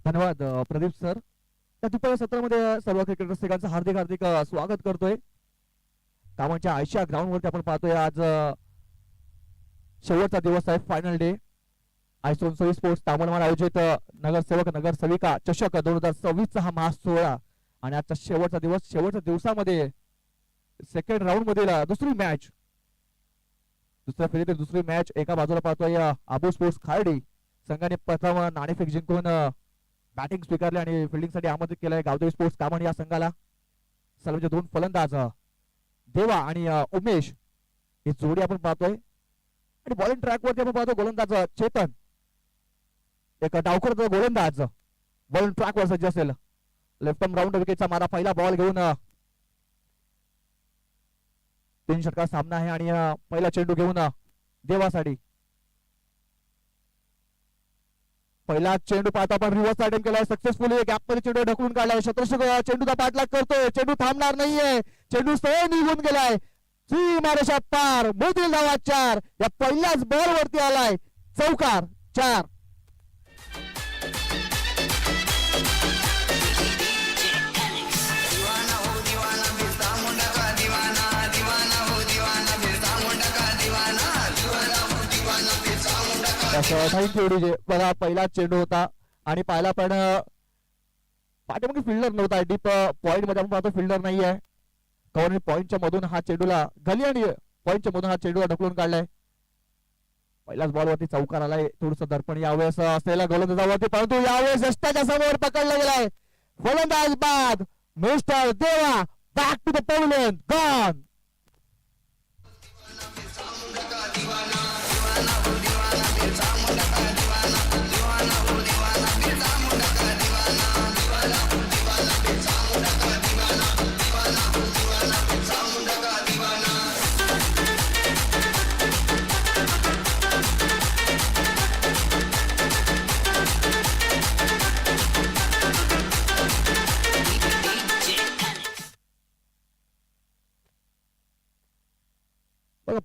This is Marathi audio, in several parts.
धन्यवाद प्रदीप सर. त्या दुपारच्या सत्रामध्ये सर्व क्रिकेट रसिकांचं हार्दिक हार्दिक स्वागत करतोय. कामांच्या आयशा ग्राउंड वरती आपण पाहतोय आज शेवटचा दिवस आहे, फायनल डे. आयसोन स्पोर्ट्स तामलमाड आयोजित नगरसेवक नगरसेविका चषक 2026 चा हा महासोहळा आणि आजचा शेवटचा दिवस. शेवटच्या दिवसामध्ये सेकंड राऊंड मधील दुसरी मॅच, दुसऱ्या फेरीतील दुसरी मॅच एका बाजूला पाहतोय आबू स्पोर्ट्स खार्डी संघाने प्रथम नाणेफेक जिंकून बॅटिंग स्वीकारली आणि फिल्डिंग साठी आमंत्रित केलंय गावदेवी स्पोर्ट्स कामण या संघाला. सर्वचे दोन फलंदाज देवा आणि उमेश ही जोडी आपण पाहतोय आणि बॉलिंग ट्रॅक वरती आपण पाहतो गोलंदाज चेतन, एक डावखोर गोलंदाज बॉलिंग ट्रॅक वर सज्ज असेल. लेफ्ट आर्म राऊंड विकेटचा मारा, पहिला बॉल घेऊन 3 षटकार सामना आहे आणि पहिला चेंडू घेऊन देवासाठी. पहिला चेंडू पाहता आपण रिव्हर्स अटेम्प्ट केलाय सक्सेसफुली, गॅप मध्ये चेंडू ढकलून काढलाय. शतरक्षक चेंडूचा पाठलाग करतोय, चेंडू थांबणार नाहीये, चेंडू सहज निघून गेलाय. सीमारेषा पार, मोठील धावा 4. या पहिल्याच बॉल वरती आलाय चौकार 4. बघा पहिला चेंडू होता आणि पाहिला पण पाठीमागे फिल्डर नव्हता. डीप पॉइंट मध्ये आपण पाहतो फिल्डर नाहीये. कव्हर पॉइंटच्या मधून हा चेंडूला गली आणि पॉइंटच्या मधून हा चेंडूला ढकलून काढलाय. पहिल्याच बॉल वरती चौकार आलाय. थोडस दर्पण यावेळेस असलेल्या गोलंदाजावरती, परंतु यावेळेस यष्टाच्या समोर पकडला गेलाय. फलंदाज बाद mister Deva, back to the pavilion, gone.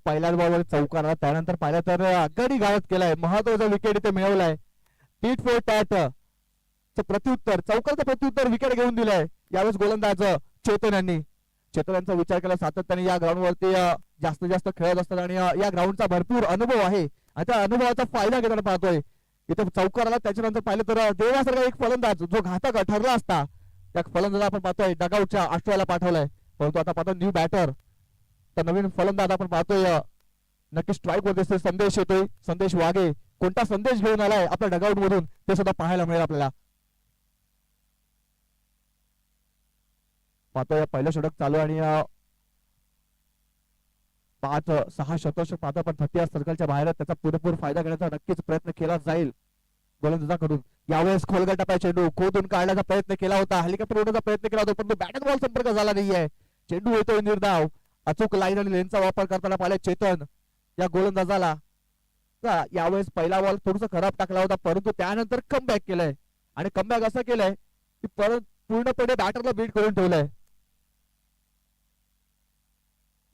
पहिल्याच बॉलवर चौकार आला. त्यानंतर पाहिलं तर आघाडी गाळत केलाय, महत्वाचा विकेट इथे मिळवलाय. टीट फॉर टॅट प्रत्युत्तर, चौकारचं प्रत्युत्तर विकेट घेऊन दिलंय यावेळेस गोलंदाज चेतन यांनी. चेतन यांचा विचार केला, सातत्याने या ग्राउंड वरती जास्तीत जास्त खेळत असतात आणि या ग्राउंडचा भरपूर अनुभव आहे. आता अनुभवाचा फायदा घेताना पाहतोय. इथे चौकार आला, त्याच्यानंतर पाहिलं तर देवासारखा एक फलंदाज जो घातक ठरला असता, त्या फलंदाज आपण पाहतोय डगआउटच्या ऑस्ट्रेलियाला पाठवलाय. परंतु आता पाहतो न्यू बॅटर, तर नवीन फलंदाज आपण पाहतोय नक्की स्ट्राईक वर संदेश येतोय. संदेश वाघे कोणता संदेश घेऊन आलाय आपल्या डगआउट मधून ते सुद्धा पाहायला मिळेल आपल्याला. पाहतोय पहिलं षटक चालू आणि 5-6 शतक पाहतो पण 30 सर्कलच्या बाहेर त्याचा पुरेपूर फायदा घेण्याचा नक्कीच प्रयत्न केला जाईल गोलंदाजाकडून. यावेळेस खोलगट टप्प्या चेंडू खोदून काढण्याचा प्रयत्न केला होता, हेलिकॉप्टर उडवण्याचा प्रयत्न केला होता, पण बॅट बॉल संपर्क झाला नाहीये. चेंडू येतोय निर्धाव. अचूक लाईन आणि लेनचा वापर करताना पाहिलं चेतन या गोलंदाजाला. यावेळेस पहिला बॉल थोडासा खराब टाकला होता, परंतु त्यानंतर कमबॅक केलंय आणि कमबॅक असं केलंय की परत पूर्णपणे बॅटरला बीट करून ठेवलंय.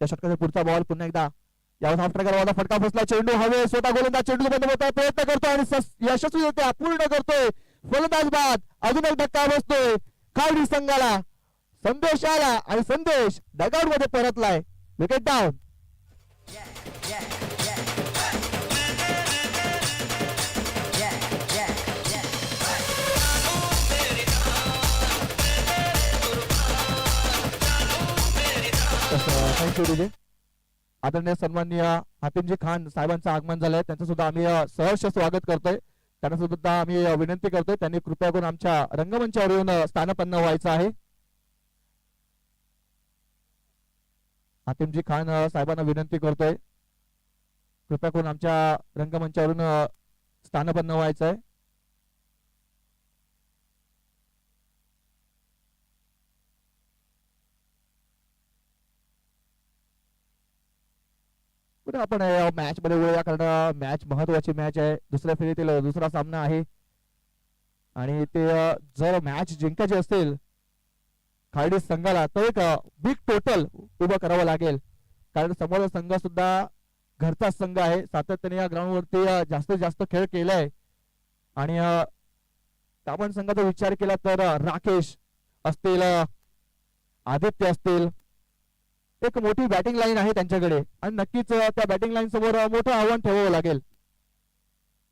त्या षटकाचा पुढचा बॉल पुन्हा एकदा यावेळेस हाफ ट्रॅकर फटका फसला. चेंडू हवे, स्वतः गोलंदाज चेंडू बंद होता प्रयत्न करतोय आणि यशस्वीरित्या पूर्ण करतोय. फलंदाज बाद, अजून एक धक्का बसतोय खावडी संघाला. संदेश आला आणि संदेश डगआउट मध्ये परतलाय. Wicket down. आदरणीय सन्माननीय हातिमजी खान साहेबांचं आगमन झालंय, त्यांचं सुद्धा आम्ही सहर्ष स्वागत करतोय. त्यांना सुद्धा आम्ही विनंती करतोय त्यांनी कृपया करून आमच्या रंगमंचावर येऊन स्थानपन्न व्हायचं आहे. हातिमजी खान साहेबांना विनंती करतोय कृपया करून आमच्या रंगमंचावरून स्थानपन्न व्हायचं आहे. आपण मॅच मध्ये वळूया, कारण मॅच महत्वाची मॅच आहे. दुसऱ्या फेरीतील दुसरा सामना आहे आणि ते जर मॅच जिंकायची असेल खार्डी संघाला तर एक बिग टोटल उभं करावं लागेल, कारण समोरचा संघ सुद्धा घरचा संघ आहे. सातत्याने या ग्राउंड वरती जास्तीत जास्त खेळ केलाय आणि तामण संघाचा विचार केला तर राकेश असतील, आदित्य असतील, एक मोठी बॅटिंग लाईन आहे त्यांच्याकडे आणि नक्कीच त्या बॅटिंग लाईन समोर मोठं आव्हान ठेवावं लागेल.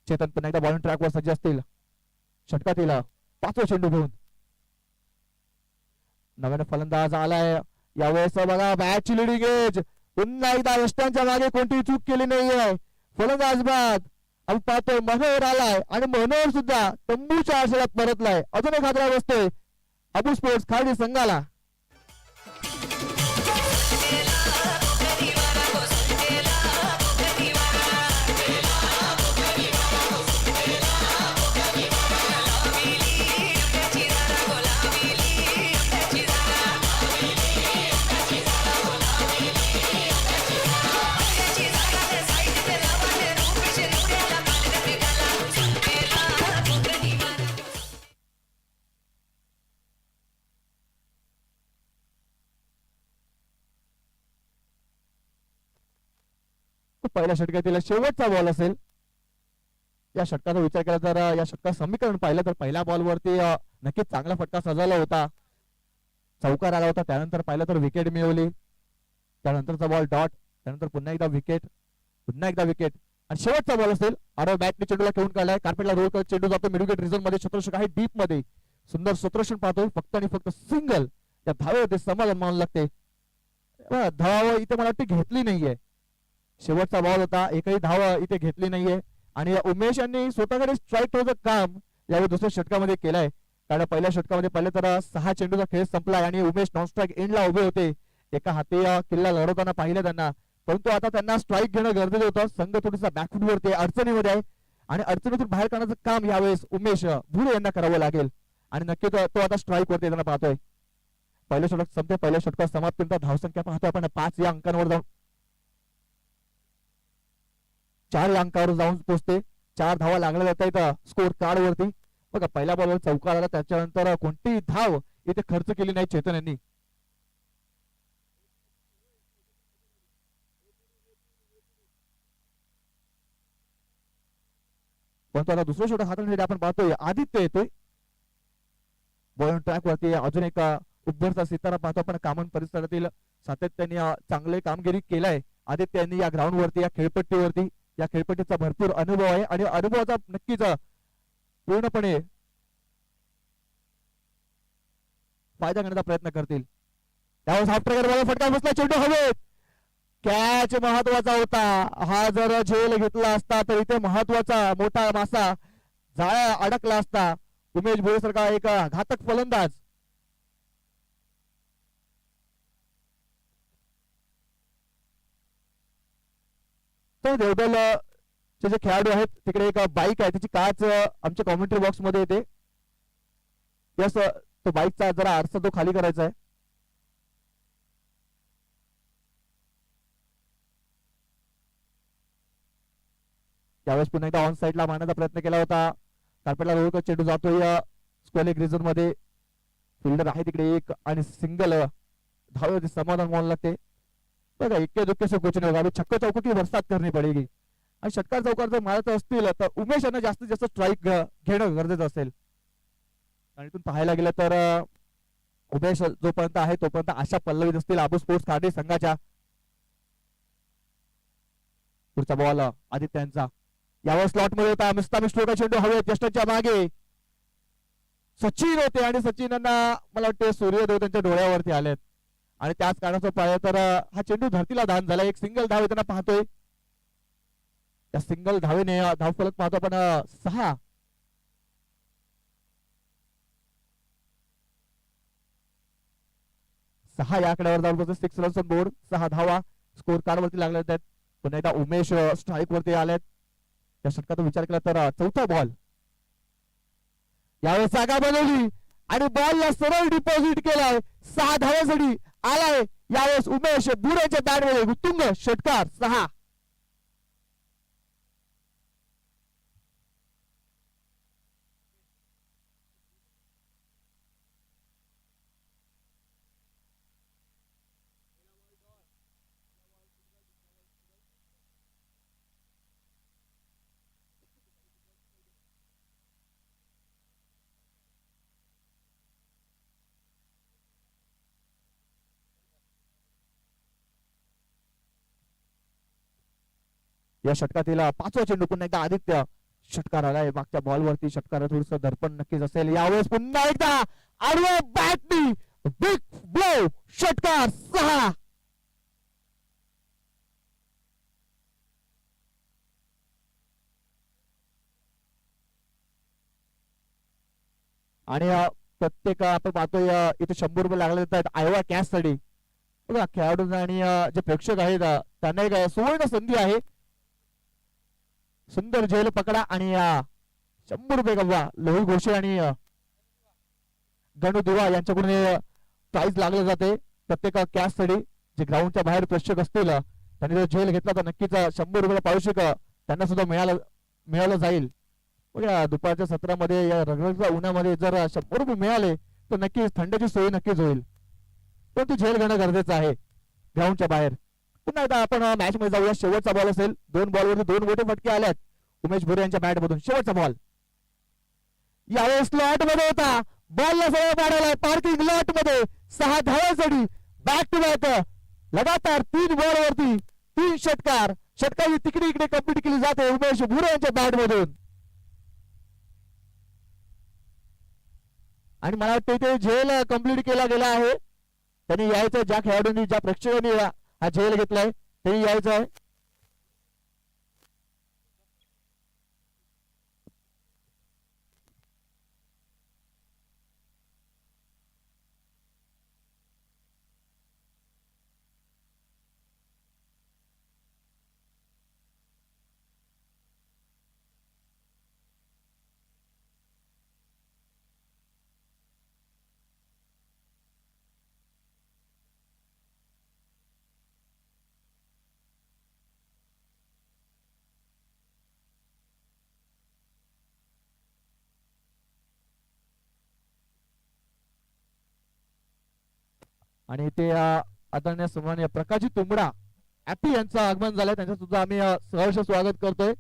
चेतन पुन्हा एकदा बॉलिंग ट्रॅकवर सज्ज असतील. षटकातील 5वा चेंडू घेऊन नव्याने फलंदाज आलाय. यावेळेस बघा मॅच लिडिंग एज, पुन्हा एकदा यष्टांच्या मागे कोणतीही चूक केली नाहीये. फलंदाज बाद आपण पाहतोय मनोहर आलाय आणि मनोहर सुद्धा तंबूच्या आशेत परतलाय. अजून एक हादरा बसतोय अबू स्पोर्ट्स खाडी संघाला. पहिल्या षटकातील शेवटचा बॉल असेल. या षटकाचा विचार केला तर या षटकात समीकरण पाहिलं तर पहिल्या बॉलवरती नक्कीच चांगला फटका सजवला होता, चौकार आला होता. त्यानंतर पाहिलं तर विकेट मिळवली, त्यानंतरचा बॉल डॉट, त्यानंतर पुन्हा एकदा विकेट, पुन्हा एकदा विकेट आणि शेवटचा बॉल असेल. आरो बॅटने चेंडूला खेळून काढलाय, कार्पेटला रोल करत चेंडू जातो मिडविकेट रिझन मध्ये. क्षेत्ररक्षक आहे डीप मध्ये, सुंदर क्षेत्ररक्षण पाहतोय. फक्त आणि फक्त सिंगल त्या धावेवरती समाधान मानू लागते. धाव इथे मला वाटते घेतली नाहीये. शेवटचा बॉल होता, एकही धाव इथे घेतली नाहीये आणि उमेश यांनी स्वतःकडे स्ट्राईक ठेवायचं काम यावेळी दुसऱ्या षटकामध्ये केलंय. कारण पहिल्या षटकामध्ये पाहिलं तर 6 चेंडूचा खेळ संपलाय आणि उमेश नॉनस्ट्राईक एंडला उभे होते. एका हाती किल्ला लढवताना पाहिलं त्यांना, परंतु आता त्यांना स्ट्राईक घेणं गरजेचं होतं. संघ थोडीसा बॅकफुटवरती अडचणीमध्ये आहे आणि अडचणीतून बाहेर काढण्याचं काम यावेळेस उमेश भुरे यांना करावं लागेल आणि नक्की तो आता स्ट्राईक वरती येताना पाहतोय. पहिल्या षटक संपते, पहिल्या षटकात समाप्त धावसंख्या पाहतोय आपण 5 या अंकांवर जाऊन 4 या अंकावर जाऊन पोहोचते. 4 धावा लागल्या जात आहेत स्कोर कार्ड वरती. बघा पहिल्या बॉलवर चौकार आला, त्याच्यानंतर कोणतीही धाव इथे खर्च केली नाही चेतन यांनी. पण आता दुसरं षटक हाताळण्यासाठी आपण पाहतोय आदित्य येतोय बॉलिंग ट्रॅक वरती. अजून एक उब्बरचा सितारा पाहतो आपण. कामन परिसरातील सातत्याने चांगले कामगिरी केलाय आदित्य यांनी या ग्राउंड वरती, या खेळपट्टीवरती. या खेळपट्टीचा भरपूर अनुभव आहे आणि अनुभवाचा नक्कीच पूर्णपणे फायदा घेण्याचा प्रयत्न करतील. त्यावेळेस हाफ ट्रॅकर फटका बसला, चेंडू हवेत. कॅच महत्वाचा होता. हा जर झेल घेतला असता तर इथे महत्वाचा मोठा मासा जाळ्या अडकला असता. उमेश भोळे सारखा एक घातक फलंदाज तर देवदल चे जे खेळाडू आहेत तिकडे एक बाईक आहे, त्याची काच आमच्या कॉमेंट्री बॉक्स मध्ये येते. यस, तो बाईकचा जरा आरसा तो खाली करायचा आहे. त्यावेळेस पुन्हा एकदा ऑन साईडला मारण्याचा प्रयत्न केला होता. कार्पेटला रोल करत चेंडू जातोय स्क्वेअर लेग रिझन मध्ये. फिल्डर आहे तिकडे एक आणि सिंगल धावेवरती समाधान मानू लागते. बघा इक्के दुक्के से कुछ नहीं होगा, छक्का चौको की बरसात करनी पडेगी आणि षटकार चौकार जर मारत असतील तर उमेश यांना जास्तीत जास्त स्ट्राईक घेणं गरजेचं असेल. आणि इथून पाहायला गेलं तर उमेश जोपर्यंत आहे तोपर्यंत आशा पल्लवीत असतील आबू स्पोर्ट्स खाडी संघाच्या. पुढचा बॉल आदित्यांचा, यावर स्लॉट मध्ये होता. मिस्तामी स्ट्रोका चेंडू हवेत यष्टांच्या मागे. सचिन होते आणि सचिनांना मला वाटतं सूर्यदेव त्यांच्या डोळ्यावरती आलेत आणि त्याच कारणाचं पाहिलं तर हा चेंडू धरतीला दान झाला. एक सिंगल धाव येताना पाहतोय. त्या सिंगल धावेने धावफलक पाहतो आपण 6. या आकड्यावर जाऊन 6 रन्स ऑन बोर्ड, 6 धावा स्कोर कार्ड वरती लागल्या आहेत. पुन्हा एकदा उमेश स्ट्राईक वरती आलेत. या षटकाचा विचार केला तर चौथा बॉल. यावेळेस जागा बनवली आणि बॉलला सरळ डिपॉझिट केलाय. 6 धावांसाठी आलाय यावेळेस उमेश भुरेच्या बॅटमध्ये उत्तुंग षटकार 6. या षटकातील पाचवा चेंडू पुन्हा एकदा आदित्य षटकार आलाय मागच्या बॉलवरती षटकार थोडस दर्पण नक्कीच असेल यावेळेस पुन्हा एकदा आडवा बॅटनी बिग ब्लो षटकार 6 आणि प्रत्येक आपण पाहतोय इथे 100 रुपये लागले आहेत आयवा कॅश साठी बघा खेळाडूंना आणि जे प्रेक्षक आहेत त्यांना एक सुवर्ण संधी आहे सुंदर झेल पकडा आणि 100 रुपये गमवा लोही घोषे आणि गणू दिवा यांच्याकडून प्राइज लागले जाते प्रत्येक कॅश साठी जे ग्राउंडच्या बाहेर प्रेक्षक असतील त्यांनी जर झेल घेतला तर नक्कीच 100 रुपये पारितोषिक त्यांना सुद्धा मिळालं जाईल दुपारच्या सत्रामध्ये या रगरगीच्या उन्हामध्ये जर 100 रुपये मिळाले तर नक्कीच थंडीची सोय नक्कीच होईल पण ती झेल घेणं गरजेचं आहे ग्राउंडच्या बाहेर पुन्हा एकदा आपण मॅच मध्ये जाऊया शेवटचा बॉल असेल 2 बॉलवरती 2 मोठे फटके आल्यात उमेश भुरे यांच्या बॅट मधून शेवटचा बॉल यावेळेस स्लॉट मध्ये होता बॉलला सरळ पाडायला पार्किंग लॉट मध्ये 6 धावांसाठी बॅक टू बॅक लगातार 3 बॉलवरती 3 षटकाची तिकडे इकडे कंप्लीट केली जाते उमेश भुरे यांच्या बॅट मधून आणि मला वाटतं ते झेल कंप्लीट केला गेला आहे त्यांनी यायचं ज्या खेळाडूंनी ज्या प्रेक्षकांनी हा झेल घेतलाय त्यांनी यायचं आहे आणि ते आदरणीय सन्माननीय प्रकाशजी तुंबडा ऍपी यांचं आगमन झालंय त्यांचं सुद्धा आम्ही सहर्ष स्वागत करतोय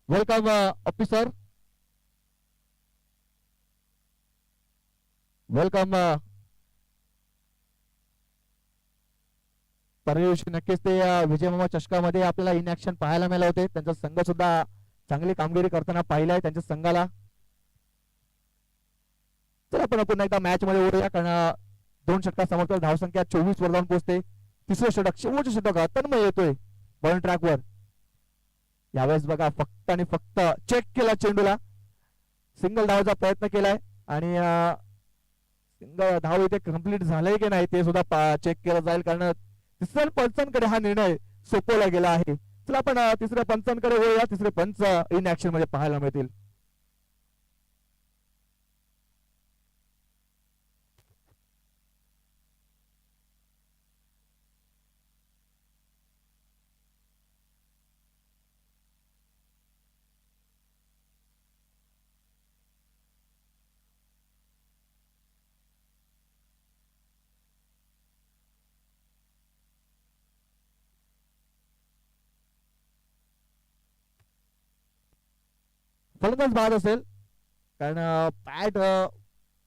वेलकम ऑफिसर वेलकम परवा दिवशी नक्कीच ते विजय मामा चषकामध्ये आपल्याला इन ऍक्शन पाहायला मिळाले होते त्यांचा संघ सुद्धा चांगली कामगिरी करताना पाहिलाय त्यांच्या संघाला तर आपण पुन्हा एकदा मॅच मध्ये ओढूया कारण 2 षटका समोर धावसंख्या 24 वर जाऊन पोहोचते तिसरं षटक शेवटचं षटक तन्मय येतोय बॉलिंग ट्रॅकवर यावेळेस बघा फक्त आणि फक्त चेक केला चेंडूला सिंगल धावाचा प्रयत्न केलाय आणि सिंगल धाव इथे कंप्लीट झालंय की नाही ते सुद्धा चेक केलं जाईल कारण तिसऱ्या पंचांकडे हा निर्णय सोपवला गेला आहे चला आपण तिसऱ्या पंचांकडे वळूया तिसरे पंच इन ऍक्शन मध्ये पाहायला मिळतील फलंदाज बाद असेल कारण बॅट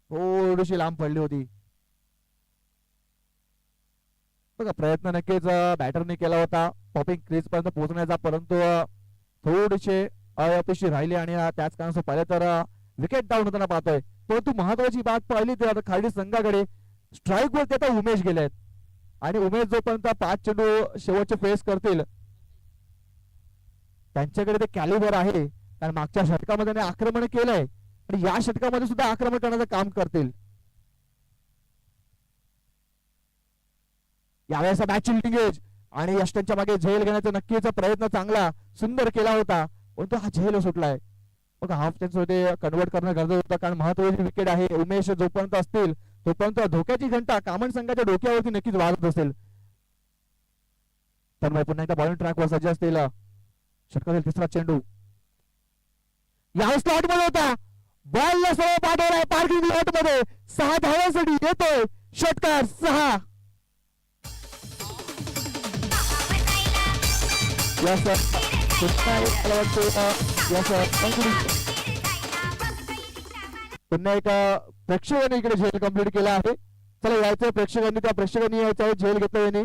थोडीशी लांब पडली होती बघा प्रयत्न नक्कीच बॅटरने केला होता पॉपिंग क्रीज पर्यंत पोहोचण्याचा परंतु थोडीशे अयशस्वी राहिले आणि त्याच कारणास्तव पाहिलं तर विकेट डाऊन होताना पाहतोय परंतु महत्वाची बात पाहिली तर खाली संघाकडे स्ट्राईक वरती आता उमेश गेलेत आणि उमेश जोपर्यंत 5 चेंडू शेवटचे फेस करतील त्यांच्याकडे ते कॅलिबर आहे कारण मागच्या षटकामध्ये त्यांनी आक्रमण केलंय आणि या षटकामध्ये सुद्धा आक्रमण करण्याचं काम करतील यावेळेस मॅच एज आणि यष्टांच्या मागे झेल घेण्याचा नक्कीच प्रयत्न चांगला सुंदर केला होता परंतु हा झेल सुटलाय बघा हाफ टेन्स मध्ये कन्वर्ट करणं गरजेचं होतं कारण महत्वाची विकेट आहे उमेश जोपर्यंत असतील तोपर्यंत धोक्याची घंटा कामन संघाच्या डोक्यावरती नक्कीच वाजत असेल तर पुन्हा एकदा बॉलिंग ट्रॅकवर सज्ज असतील षटकातील तिसरा चेंडू या स्लॉट मध्ये होता बॉलला सरळ पाठवलाय पार्किंग लॉट मध्ये 6 धावांसाठी येतोय षटकार 6 पुन्हा एक प्रेक्षकांनी इकडे झेल कंप्लीट केला आहे चला यायचं प्रेक्षकांनी त्या प्रेक्षकांनी यायचं आहे झेल घेतलं यांनी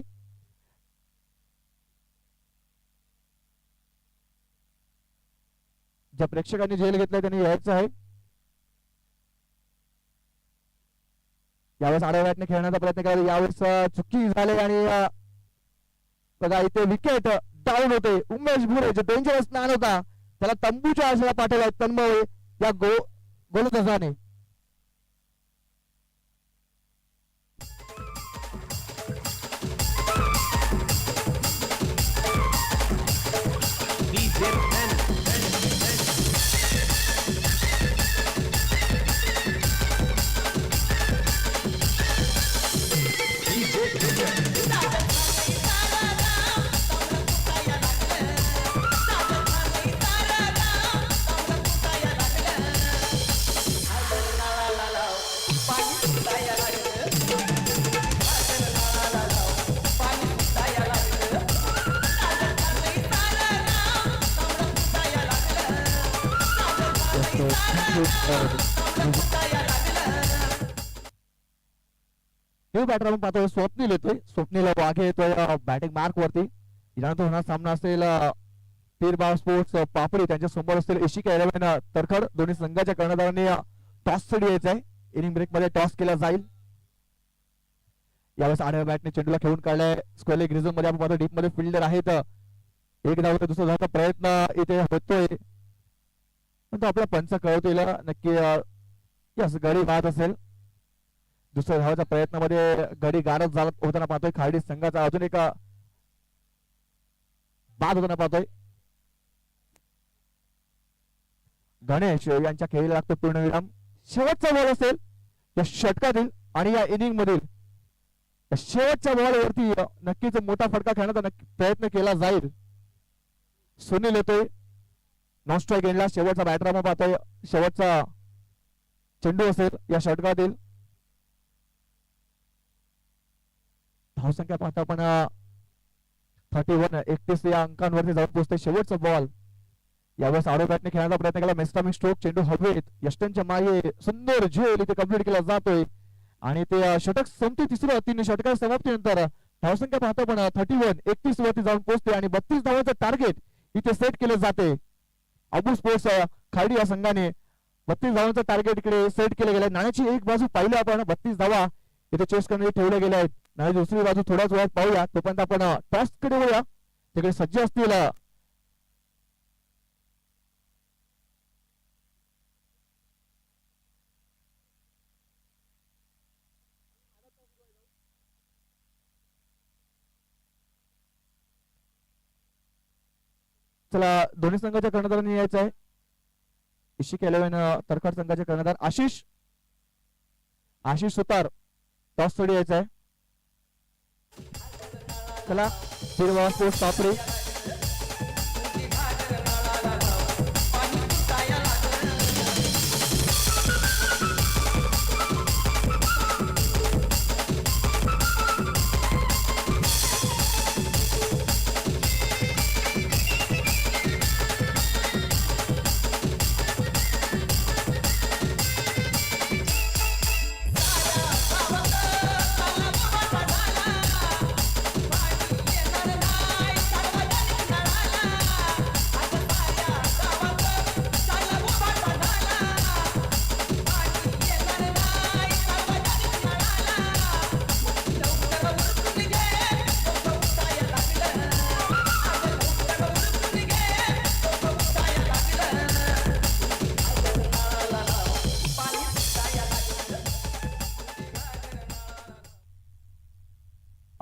ज्या प्रेक्षकांनी झेल घेतलाय त्यांनी यायचं आहे. यावेळेस आडव्या बॅटने खेळण्याचा प्रयत्न केला, यावेळेस चुकी झाली आणि बघा इथे विकेट डाऊन होते. उमेश भुरे जो डेंजरस मॅन होता त्याला तंबूच्या आशेला पाठवलाय तन्मय या गोलंदाजाने. न्यू बॅटर आपण पाहतोय स्वप्नील येतोय. स्वप्नील वाघे येतोय बॅटिंग मार्क वरती. यानंतर होणार सामना असेल पीरबाव स्पोर्ट्स पापडी त्यांच्या समोर असतील एशिका 11 तरखड. दोन्ही संघाच्या कर्णधारांनी टॉस साठी यायचंय. इनिंग ब्रेक मध्ये टॉस केला जाईल. यावेळेस आडव्या बॅटने चेंडूला खेळून काढलाय. स्क्वेअर ग्रिझम मध्ये आपण पाहतो डीप मध्ये फिल्डर आहेत. एक धाव दुसरा धावचा प्रयत्न इथे होतोय पण आपला पंच कळवतो नक्की यस गडी बाद असेल. दुसऱ्या धावाच्या प्रयत्नामध्ये गडी गारद झाला होताना पाहतोय. खार्डी संघाचा अजून एक बाद होताना पाहतोय. गणेश यांच्या खेळीला लागतो पूर्णविराम. शेवटचा बॉल असेल या षटकातील आणि या इनिंग मधील शेवटच्या बॉलवरती नक्कीच मोठा फटका खेळण्याचा प्रयत्न केला जाईल. सुनील येतोय नॉन स्ट्राईक एंडला. शेवटचा बॅटर आपण पाहतोय. शेवटचा चेंडू असेल या षटकातील. धावसंख्या पाहता आपण 31 या अंकांवरती जाऊन पोहोचते. शेवटचा बॉल यावेळेस आडव्या बॅटने खेळण्याचा प्रयत्न केला. मेस्टामी स्ट्रोक चेंडू हवेत. यष्टनच्या मागे सुंदर झेल इथे कंप्लीट केला जातोय आणि ते षटक संपते. तिसरं 3 षटका समाप्तीनंतर धावसंख्या पाहता पण 31 वरती जाऊन पोहोचते आणि 32 धावांचं टार्गेट इथे सेट केले जाते. अबू स्पोर्ट्स खाडी या संघाने 32 धावांचं टार्गेट इकडे सेट केले गेले. नाण्याची एक बाजू पाहिलं आपण 32 धावा इथे चेस करण्यासाठी ठेवल्या गेल्या आहेत. नाण्याची दुसरी बाजू थोड्याच वेळात पाहूया. तोपर्यंत आपण टॉस कडे वळूया. तिकडे सज्ज असतील चला दोन्ही संघाच्या कर्णधारांनी यायचं आहे. इशिका 11 तरखड संघाचे कर्णधार आशिष सुतार टॉस साठी यायचं आहे. चला स्पोर्ट्स पापडी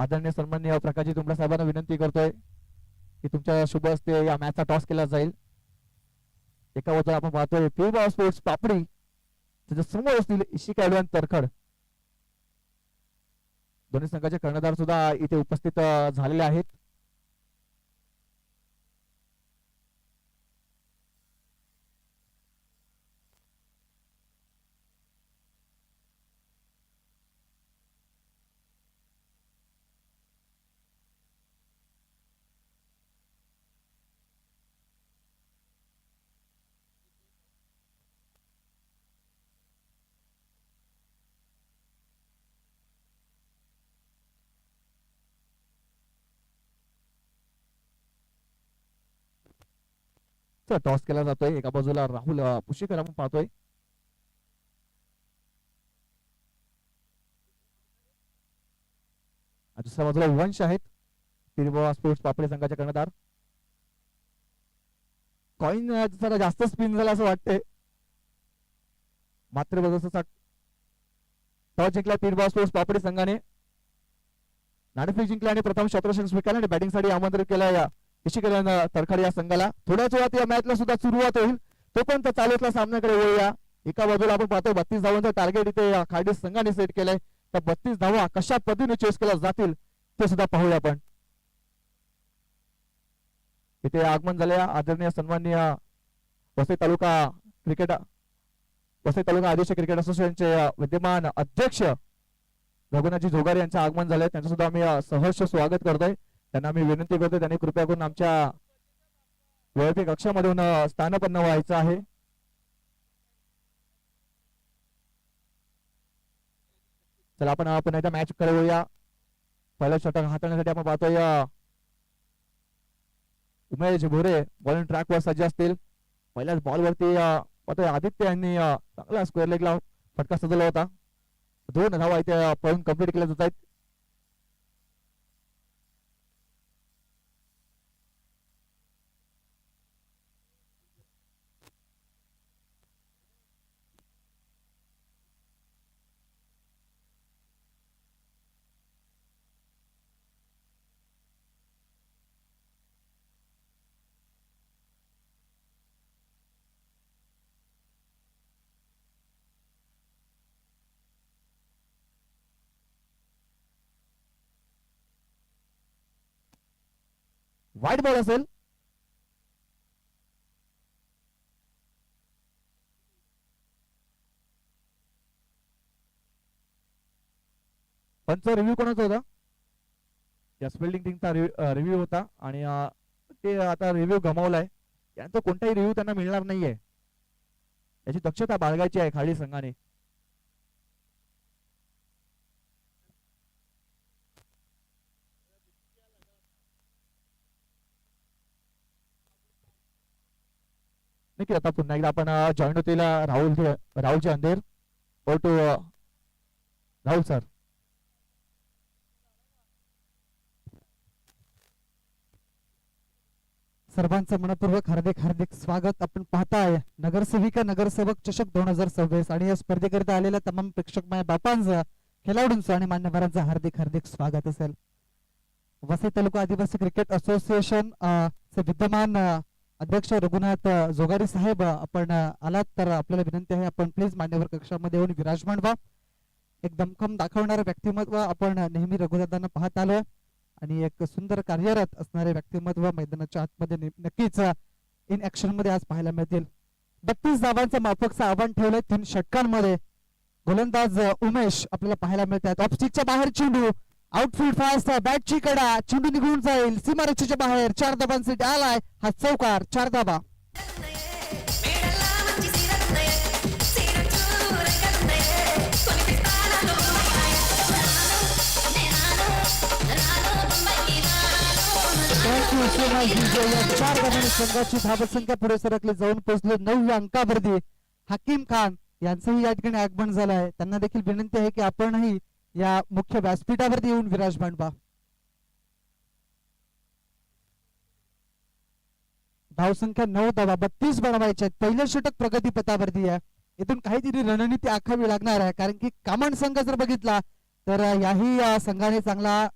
आदरणीय सन्माननीय प्रकाशजी तुमच्या साहेबांना विनंती करतोय की तुमच्या शुभ हस्ते या मॅचचा टॉस केला जाईल. एका बाजूला आपण पाहतोय पीरबाव स्पोर्ट्स पापडी त्याच्या समोर असतील इशिका 11 तरखड. दोन्ही संघाचे कर्णधार सुद्धा इथे उपस्थित झालेले आहेत. टॉस केला जातोय. एका बाजूला राहुल पुशेकर आपण पाहतोय. दुसऱ्या बाजूला वंश आहेत, पीरबुवा स्पोर्ट्स पापडी संघाचे कर्णधार. कॉइन जरा जास्त स्पिन झाला असं वाटतंय. मात्र बदलचा टॉस जिंकला पीरबुवा स्पोर्ट्स पापडी संघाने. नाणेफेक जिंकला आणि प्रथम क्षेत्ररक्षण स्वीकारले आणि बॅटिंगसाठी आमंत्रित केलं या ऋषिकेलन तरखड या संघाला. थोड्याच वेळात या मॅचला सुद्धा सुरुवात होईल. तोपर्यंत चालू असल्या सामन्याकडे वळूया. एका बाजूला आपण पाहतोय 32 धावांचं टार्गेट इथे खाडी संघाने सेट केलंय. तर 32 धावा कशा पद्धतीने चेस केल्या जातील ते सुद्धा पाहूया आपण. इथे आगमन झाले आदरणीय सन्माननीय वसई तालुका आदिवासी क्रिकेट असोसिएशनचे विद्यमान अध्यक्ष रघुनाथजी जोगारे यांचे आगमन झाले. त्यांचं सुद्धा आम्ही सहर्ष स्वागत करतोय. त्यांना आम्ही विनंती करतोय त्यांनी कृपया करून आमच्या व्हीआयपी कक्षामधून स्थानपन्न व्हायचं आहे. चला आपण पुन्हा एकदा मॅच कडे वळूया. पहिला षटक हाताळण्यासाठी आपण पाहतोय उमेश भोरे बॉलिंग ट्रॅक वर सज्ज असतील. पहिल्याच बॉल वरती पाहतोय आदित्य यांनी चांगला स्क्वेअर लेगला फटका सजवला होता. 2 धावा इथे पळून कंप्लीट केल्या जात आहेत. वाईट बॉल असेल. पंच रिव्ह्यू कोणाचा होता? यस फिल्डिंग टीमचा रिव्ह्यू होता आणि ते आता रिव्ह्यू गमावलाय. त्यांचा कोणताही रिव्ह्यू त्यांना मिळणार नाहीये. याची दक्षता बाळगायची आहे खाडी संघाने. नक्की आता पुन्हा एकदा आपण जॉईन होतील राहुलजी अंधेर. To Rahul sir. सर्वांचं मनपूर्वक हार्दिक हार्दिक स्वागत. आपण पाहताय नगरसेविका नगरसेवक चषक 2026 आणि या स्पर्धेकरिता आलेल्या तमाम प्रेक्षक माय बापांचं, खेळाडूंचं आणि मान्यवरांचं हार्दिक हार्दिक स्वागत असेल. वसई तालुका आदिवासी क्रिकेट असोसिएशन चे विद्यमान अध्यक्ष रघुनाथ जोगारे साहेब आपण आलात तर आपल्याला विनंती आहे आपण प्लीज मान्यवर कक्षामध्ये येऊन विराजमान व्हा. एक दमखम दाखवणारं व्यक्तिमत्व आपण नेहमी रघुदादांना पाहत आलोय आणि एक सुंदर कार्यरत असणारे व्यक्तिमत्व मैदानाच्या आतमध्ये नक्कीच इन ऍक्शन मध्ये आज पाहायला मिळतील. 32 धावांचं माफकचं आव्हान ठेवलंय 3 षटकांमध्ये. गोलंदाज उमेश आपल्याला पाहायला मिळतात. ऑफ स्टिकच्या बाहेर चेंडू, आउटफील्ड फास्ट, बॅटची कडा, चेंडू निघून जाईल सीमारेषेच्या बाहेर. 4 धावांसाठी आलाय हा चौकार. 4 धावा. चार धावांनी संघाची धावसंख्या पुढे सरकली जाऊन पोहोचले 9व्या अंकावरती. हकीम खान यांचंही या ठिकाणी आगमन झालंय. त्यांना देखील विनंती आहे की आपणही या मुख्य व्यासपीठावरती येऊन विराजमान व्हा. धावसंख्या 9 धावा 32 बनवायच्या आहेत. पहिलं षटक प्रगतीपथावरती आहे. इथून काहीतरी रणनीती आखावी लागणार आहे कारण की कामन संघ जर बघितला तर याही संघाने चांगला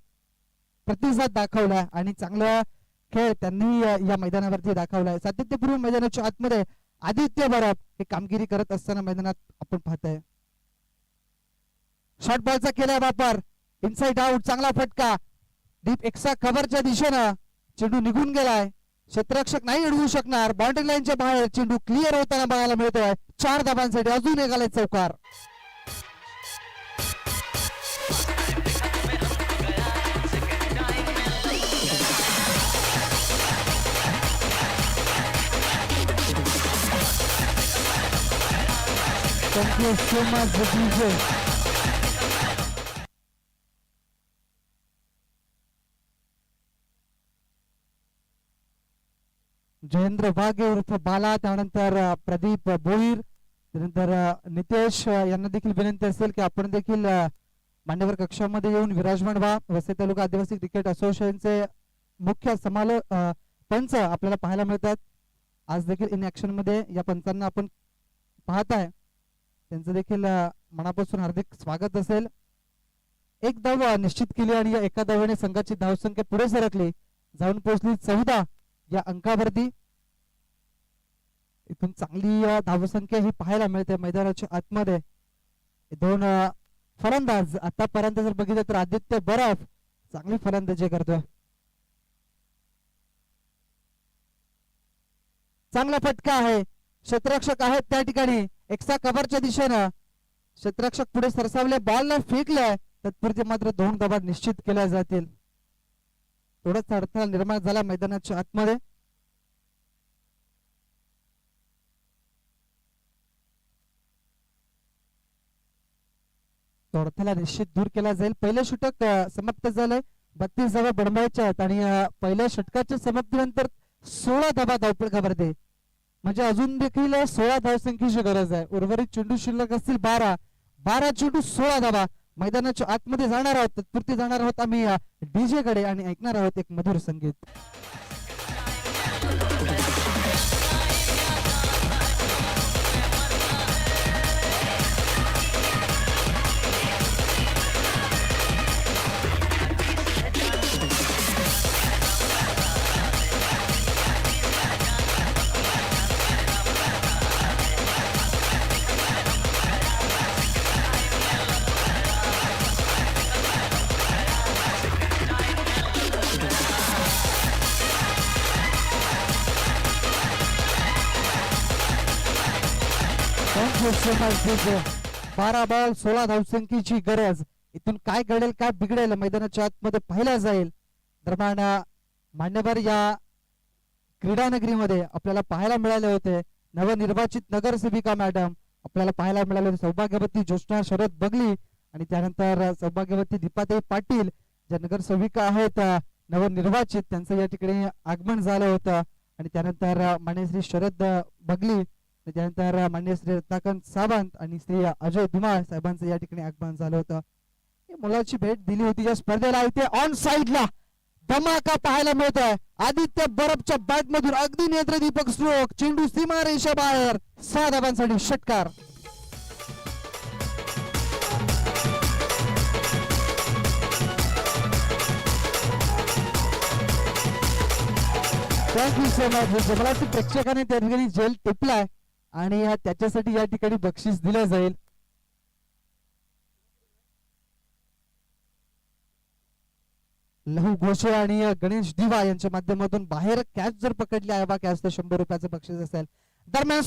प्रतिसाद दाखवलाय आणि चांगला खेळ त्यांनी या मैदानावरती दाखवलाय. सातत्यपूर्व मैदानाच्या आतमध्ये आदित्य बरब हे कामगिरी करत असताना मैदानात आपण पाहताय. शॉर्ट बॉलचा केलाय वापर. इनसाइड आउट, चांगला फटका डीप एक्स्ट्रा कव्हरच्या दिशेनं. चेंडू निघून गेलाय. क्षेत्ररक्षक नाही अडवू शकणार. बाउंड्री लाईनच्या बाहेर चेंडू क्लिअर होताना बघायला मिळतोय. 4 धावांसाठी अजून एक आलाय चौकार. Thank you so much, DJ. Jayendra Wahge उर्फ बाला, त्यानंतर प्रदीप भोईर, त्यानंतर नितेश यांना देखील विनंती असेल की आपण देखील मान्यवर कक्षामध्ये येऊन विराजमान व्हा. वसई तालुका आदिवासी क्रिकेट असोसिएशनचे मुख्य पंच आपल्याला पाहायला मिळतात. आज देखील इन ऍक्शन मध्ये या पंचांना आपण पाहताय, त्यांचं देखील मनापासून हार्दिक स्वागत असेल. एक धाव निश्चित केली आणि या एका धावेने संघाची धावसंख्या पुढे सरकली, जाऊन पोहोचली 14 या अंकावरती. इथून चांगली धावसंख्या ही पाहायला मिळते मैदानाच्या आतमध्ये. दोन फलंदाज आतापर्यंत जर बघितलं तर आदित्य बरफ चांगली फलंदाजी करतोय. चांगला फटका आहे, क्षेत्ररक्षक आहेत त्या ठिकाणी एक्सा कव्हरच्या दिशेनं. क्षेत्ररक्षक पुढे सरसावले, बॉलला फेकलाय, तत्पुरते मात्र 2 धावा निश्चित केल्या जातील. थोडाच अडथळा निर्माण झाला मैदानाच्या आतमध्ये. अडथळा निश्चित दूर केला जाईल. पहिलं षटक समाप्त झालंय, 32 धावा बनवायच्या आहेत आणि पहिल्या षटकाच्या समाप्तीनंतर 16 धावा धावपळकावरती, म्हणजे अजून देखील 16 धावसंख्येची गरज आहे. उर्वरित चेंडू शिल्लक असतील 12 चेंडू 16 धावा. मैदानाच्या आतमध्ये जाणार आहोत, तत्पुरती जाणार आहोत आम्ही डीजे कडे आणि ऐकणार आहोत एक मधुर संगीत. Thank you so much. 12 बॉल 16 धावसंख्येची गरज. इथून काय घडेल काय बिघडेल मैदानाच्या आतमध्ये पाहिला जाईल. दरम्यान मान्यवर या क्रीडा नगरीमध्ये आपल्याला पाहायला मिळाले होते नवनिर्वाचित नगरसेविका मॅडम, आपल्याला पाहायला मिळाले होते सौभाग्यवती ज्योत्स्ना शरद बगली आणि त्यानंतर सौभाग्यवती दीपाताई पाटील ज्या नगरसेविका आहेत नवनिर्वाचित, त्यांचं या ठिकाणी आगमन झालं होतं. आणि त्यानंतर मान्य श्री शरद बगली, त्यानंतर मान्य श्री रत्नाकांत सावंत आणि श्री अजय धुमाळ साहेबांचं या ठिकाणी आगमन झालं होतं. मुलाची भेट दिली होती या स्पर्धेला. इथे ऑन साइडला धमाका पाहायला मिळतोय. आदित्य बरफच्या बॅट मधून अगदी नेत्र दीपक स्ट्रोक, चेंडू सीमा रेषा बाहेर, 6 धावांसाठी षटकार. Thank you so much. मला वाटतं प्रेक्षकाने त्या ठिकाणी जेल टिपलाय आणि त्याच्यासाठी या ठिकाणी बक्षीस दिलं जाईल. लहू घोषे आणि गणेश दिवा यांच्या माध्यमातून बाहेर कॅच जर पकडली आयवा कॅच तर 100 रुपयाचं बक्षीस असेल. दरम्यान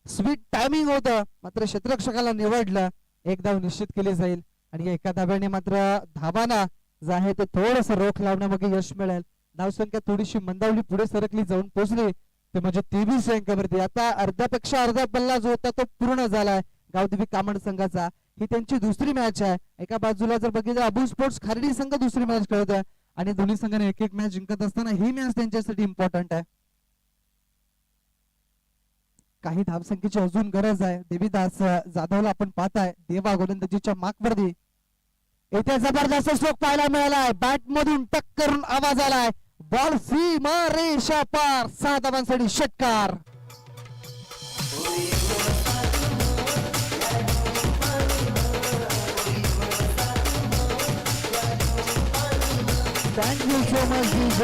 स्वीट टायमिंग होतं, मात्र क्षेत्ररक्षकाला निवडलं. एक धाव निश्चित केली जाईल आणि एका धाव्याने मात्र धावाना जे आहे ते थोडस रोख लावण्यामध्ये यश मिळेल. धावसंख्या थोडीशी मंदावली, पुढे सरकली, जाऊन पोहोचली ते म्हणजे 23 अंकावरती. आता अर्ध्यापेक्षा अर्धा पल्ला जो होता तो पूर्ण झालाय गावदेवी कामण संघाचा. ही त्यांची दुसरी मॅच आहे. एका बाजूला जर बघितलं अबू स्पोर्ट्स खारडी संघ दुसरी मॅच खेळतोय आणि दोन्ही संघाने एक एक मॅच जिंकत असताना ही मॅच त्यांच्यासाठी इम्पॉर्टंट आहे. काही धावसंख्येची अजून गरज आहे. देवीदास जाधवला आपण पाहताय देवा गोलंदाजीच्या मागवरती. इथे जबरदस्त स्ट्रोक पाहायला मिळालाय, बॅट मधून टक करून आवाज आलाय, बॉल सीमा रेषा पार, 6 धावांसाठी षटकार. Thank you so much.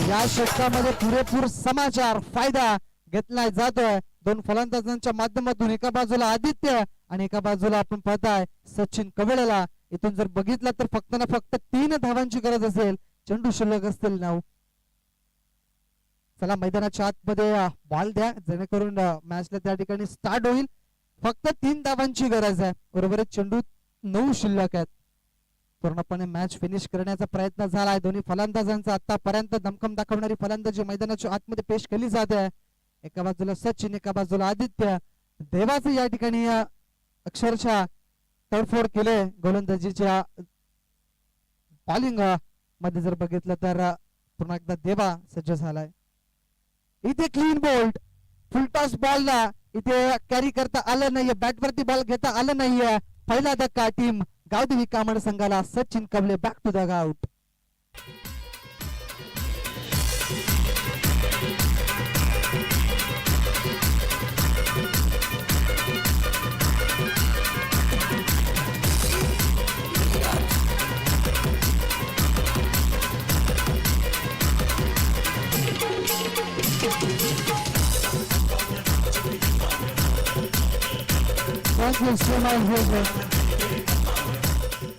या षटकामध्ये पुरेपूर समाचार फायदा घेतला जातोय दोन फलंदाजांच्या माध्यमातून. एका बाजूला आदित्य आणि एका बाजूला आपण पाहताय सचिन कवळेला. इथून जर बघितलं तर फक्त ना फक्त 3 धावांची गरज असेल, चेंडू शिल्लक असतील 9. चला मैदानाच्या आतमध्ये बॉल द्या जेणेकरून मॅचला त्या ठिकाणी स्टार्ट होईल. फक्त 3 धावांची गरज आहे. बरोबर चेंडू 9 शिल्लक आहेत. पूर्णपणे मॅच फिनिश करण्याचा प्रयत्न झालाय दोन्ही फलंदाजांचा. आतापर्यंत दमखम दाखवणारी फलंदाजी मैदानाच्या आतमध्ये पेश केली जाते. एका बाजूला सचिन, एका बाजूला आदित्य. देवाचं या ठिकाणी अक्षरशः तडफोड केले गोलंदाजीच्या बॉलिंग मध्ये. जर बघितलं तर पुन्हा एकदा देवा सज्ज झालाय. इथे क्लीन बोल्ड, फुलटॉस बॉलला इथे कॅरी करता आलं नाहीये, बॅटवरती बॉल घेता आलं नाहीये. पहिला धक्का टीम गावदेवी कामड संघाला. सचिन कबले बॅक टू द आउट.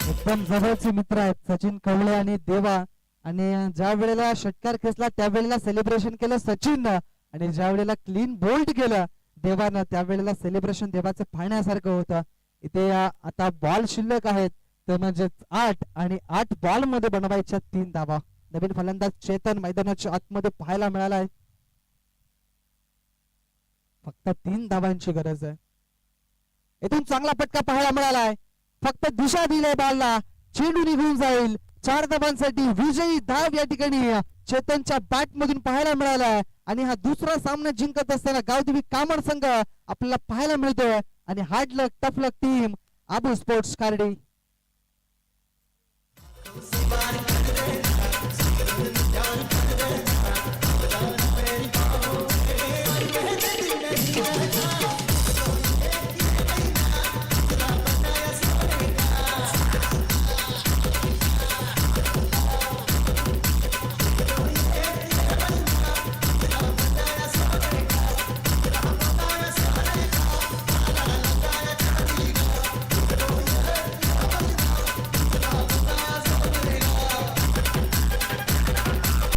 एकदम जवळचे मित्र आहेत सचिन कवळे आणि देवा. आणि ज्या वेळेला षटकार खेचला त्यावेळेला सेलिब्रेशन केलं सचिन, आणि ज्या वेळेला क्लीन बोल्ड केलं देवानं त्यावेळेला सेलिब्रेशन देवाचं पाहण्यासारखं होतं. इथे आता बॉल शिल्लक आहेत तर म्हणजे 8 आणि 8 बॉल मध्ये बनवायच्या 3 धावा. नवीन फलंदाज चेतन मैदानाच्या आतमध्ये पाहायला मिळाला आहे. फक्त 3 धावांची गरज आहे. इथून चांगला फटका पाहायला मिळालाय. फक्त दिशा दिले बॉलला, चेंडू निघून जाईल. 4 धावांसाठी विजयी धाव या ठिकाणी चेतनच्या बॅट मधून पाहायला मिळालाय. आणि हा दुसरा सामना जिंकत असताना गावदेवी कामड संघ आपल्याला पाहायला मिळतोय. आणि हार्ड लक टफ लक टीम आबू स्पोर्ट्स कार्डी.